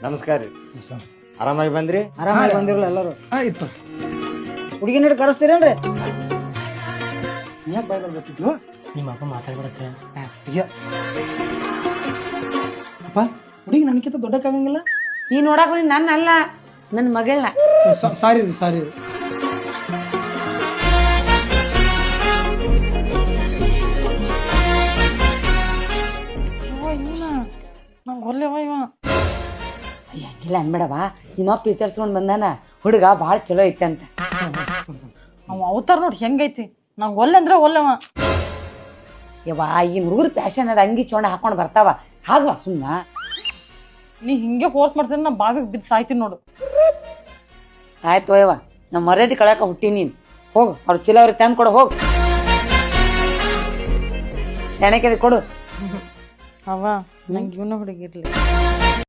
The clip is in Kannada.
ನಮಸ್ಕಾರ ರೀ. ಆರಾಮಾಗಿ ಬಂದ್ರಿ? ಆರಾಮಾಗಿ ಬಂದಿರಲ್ಲ ಎಲ್ಲರೂ. ಇತ್ತು ಹುಡುಗಿ ನೋಡಿ ಕರೆಸ್ತೀರೇನ್ರಿ? ಯಾಕೆ ಬಾಯ್ ಬರ್ಬೇಕಿದ್ವು? ನಿಮ್ಮ ಅಪ್ಪ ಮಾತಾಡ್ಬಿಡತ್ತೆ. ಅಪ್ಪ ಹುಡುಗಿ ನನಗಿಂತ ದೊಡ್ಡಕ್ಕಾಗಂಗಿಲ್ಲ. ಈ ನೋಡಕ್ ನನ್ನ ಅಲ್ಲ, ನನ್ನ ಮಗಳನ್ನ. ಸಾರಿ ಸಾರಿ. ನಂಗೆ ಒಲ್ಲೆವ ಇವ. ಹಂಗಿಲ್ಲ ಅನ್ಬೇಡವಾ, ನಿಮ್ಮಪ್ಪ ವಿಚಾರಿಸ್ಕೊಂಡ್ ಬಂದಾನ, ಹುಡುಗ ಭಾಳ ಚಲೋ ಐತೆ ಅಂತ. ಅವ ಅವತಾರ ನೋಡಿ ಹೆಂಗೈತಿ. ನಂಗೆ ಒಲ್ಲೆ ಅಂದ್ರೆ ಒಲ್ಲೆವ. ಯವ್ವಾ, ಈಗಿನ ಹುಡುಗರು ಪ್ಯಾಶನ್ ಅದ, ಅಂಗಿ ಚೋಣ ಹಾಕೊಂಡು ಬರ್ತಾವ, ಹಾಗವಾ ಸುಮ್ಮ. ನೀ ಹಿಂಗೆ ಫೋರ್ಸ್ ಮಾಡ್ತೀನಿ, ನಾ ಬಾವಿಗೆ ಬಿದ್ದು ಸಾಯ್ತೀನಿ ನೋಡು. ಆಯ್ತು ಯವ್ವ, ನಮ್ಮ ಮರ್ಯಾದೆ ಕಳ್ಯಾಕ ಹುಟ್ಟಿ ನೀನು. ಹೋಗು, ಅವ್ರ ಚಲೋ ಅವ್ರಿಗೆ ತಂದು ಕೊಡು, ಹೋಗು. ಎಣೆಕೆ ಕೊಡು. ಅವ ನಂಗೆ ಇವನ ಹುಡುಗಿರ್ಲಿ.